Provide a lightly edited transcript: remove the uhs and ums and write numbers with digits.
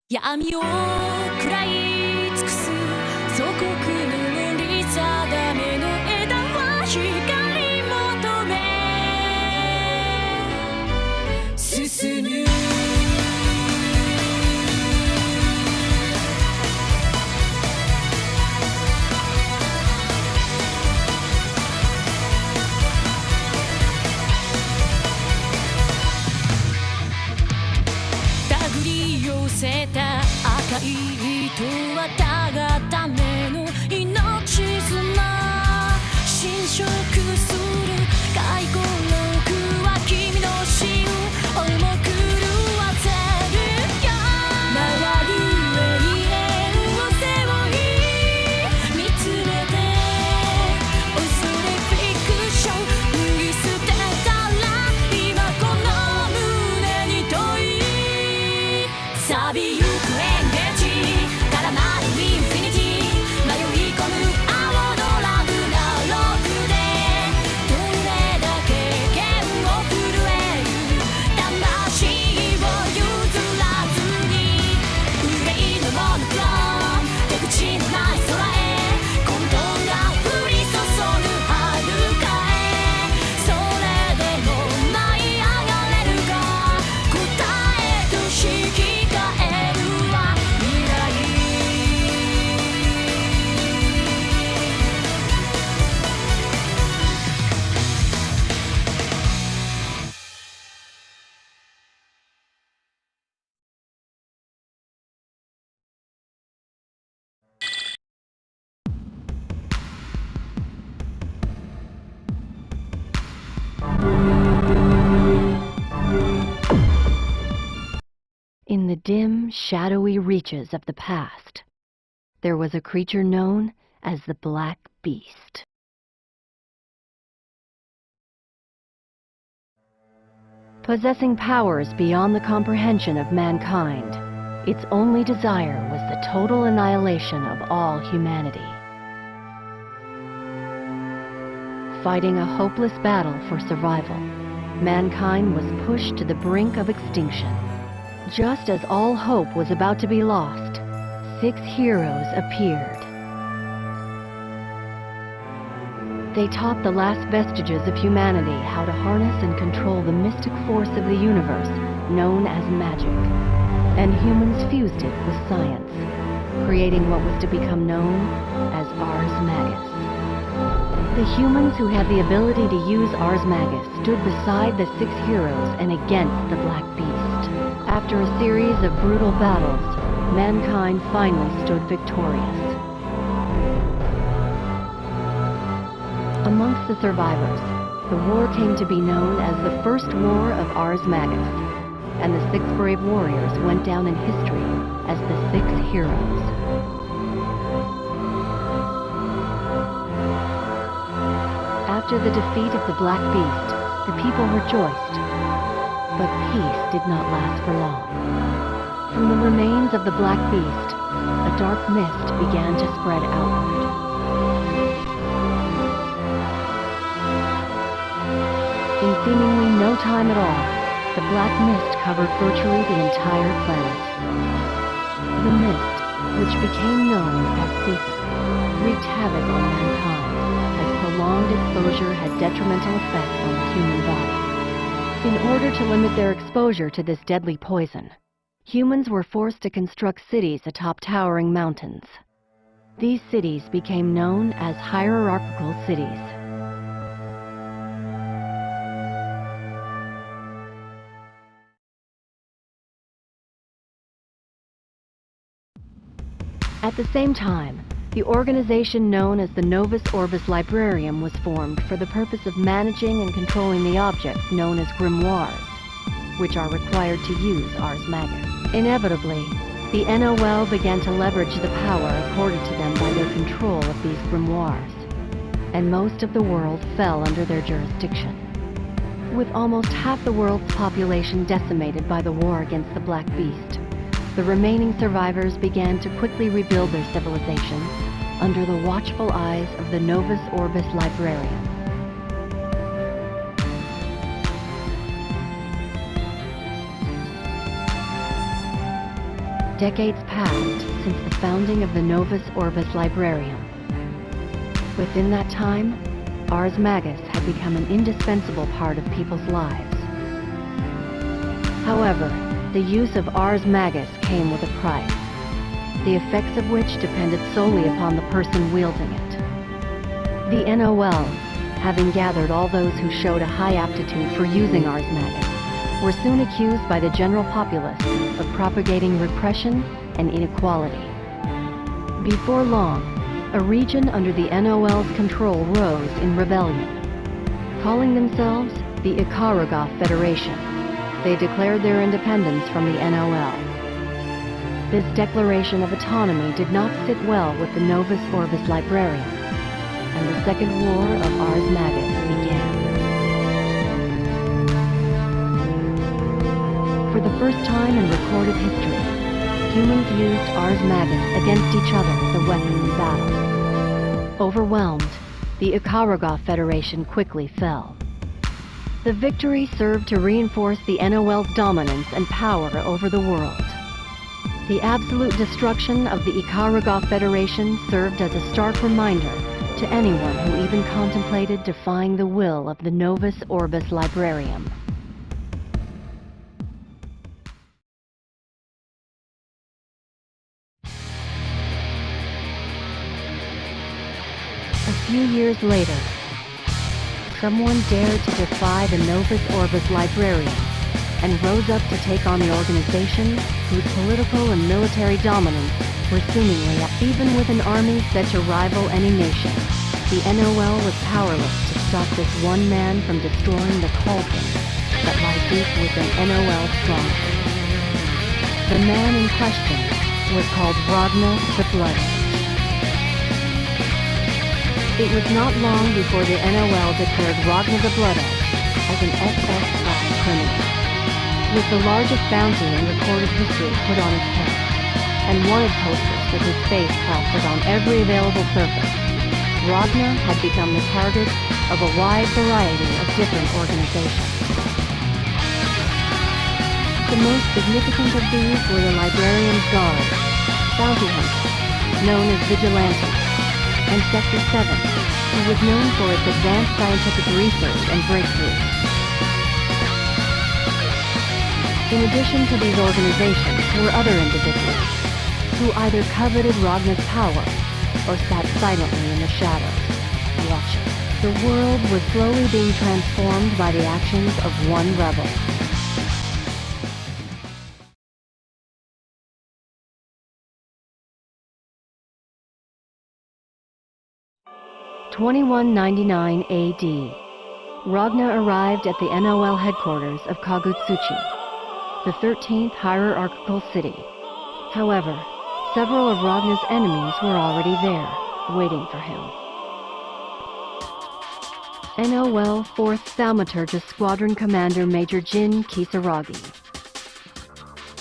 闇を食らい尽くす祖国の塗り定めの枝は光求め進む手繰り寄せた赤い糸はたがための命綱侵食する回顧録は君の死を重く狂わせるよ回る永遠を背負い見つめて恐れフィクション脱ぎ捨てたら今この胸に問い錆びゆく演芸絡まるインフィニティ迷い込む青のラグナロクでどれだけ剣を震える魂を譲らずに憂いのモノクローム出口のない空へ混沌が降り注ぐ遥かへそれでも舞い上がれるか答えと引き換えるは未来In the dim, shadowy reaches of the past, there was a creature known as the Black Beast. Possessing powers beyond the comprehension of mankind, its only desire was the total annihilation of all humanity. Fighting a hopeless battle for survival, mankind was pushed to the brink of extinction. Just as all hope was about to be lost, 6 heroes appeared. They taught the last vestiges of humanity how to harness and control the mystic force of the universe known as magic, and humans fused it with science, creating what was to become known as Ars Magus. The humans who had the ability to use Ars Magus stood beside the 6 heroes and against the Black Beast. After a series of brutal battles, mankind finally stood victorious. Amongst the survivors, the war came to be known as the First War of Ars Magus, and the 6 brave warriors went down in history as the 6 heroes. After the defeat of the Black Beast, the people rejoiced. But peace did not last for long. From the remains of the Black Beast, a dark mist began to spread outward. In seemingly no time at all, the black mist covered virtually the entire planet. The mist, which became known as Caesar, wreaked havoc on mankind, as prolonged exposure had detrimental effects on the human body. In order to limit their exposure to this deadly poison, humans were forced to construct cities atop towering mountains. These cities became known as hierarchical cities. At the same time, the organization known as the Novus Orbis Librarium was formed for the purpose of managing and controlling the objects known as grimoires, which are required to use Ars Magus. Inevitably, the NOL began to leverage the power accorded to them by their control of these grimoires, and most of the world fell under their jurisdiction. With almost half the world's population decimated by the war against the Black Beast, the remaining survivors began to quickly rebuild their civilization under the watchful eyes of the Novus Orbis Librarium. Decades passed since the founding of the Novus Orbis Librarium. Within that time, Ars Magus had become an indispensable part of people's lives. However, the use of Ars Magus came with a price, the effects of which depended solely upon the person wielding it. The NOL, having gathered all those who showed a high aptitude for using Ars Magus, were soon accused by the general populace of propagating repression and inequality. Before long, a region under the NOL's control rose in rebellion. Calling themselves the Ikarugoth Federation, they declared their independence from the NOL. This declaration of autonomy did not sit well with the Novus Orbis Librarium, and the Second War of Ars Magus began. For the first time in recorded history, humans used Ars Magus against each other as a weapon in battle. Overwhelmed, the Ikarugoth Federation quickly fell. The victory served to reinforce the NOL's dominance and power over the world. The absolute destruction of the Ikarugoth Federation served as a stark reminder to anyone who even contemplated defying the will of the Novus Orbis Librarium. A few years later, someone dared to defy the Novus Orbis Librarium and rose up to take on the organization whose political and military dominance were seemingly, even with an army set to rival any nation, the NOL was powerless to stop this one man from destroying the cauldron that lies deep within NOL stronghold. The man in question was called Ragnar the Blood. It was not long before the NOL declared Ragnar the Blood as an SS-class criminal, with the largest bounty in recorded history put on his head, and wanted posters with his face plastered on every available surface. Ragnar had become the target of a wide variety of different organizations. The most significant of these were the Librarian's Guard, bounty hunters, known as Vigilantes, and Sector 7, who was known for its advanced scientific research and breakthroughs. In addition to these organizations were other individuals who either coveted Ragnar's power or sat silently in the shadows, watching. The world was slowly being transformed by the actions of one rebel. In 2199 AD, Ragnar arrived at the NOL headquarters of Kagutsuchi, the 13th hierarchical city. However, several of Ragnar's enemies were already there, waiting for him. NOL 4th Thaumaturgist Squadron Commander Major Jin Kisaragi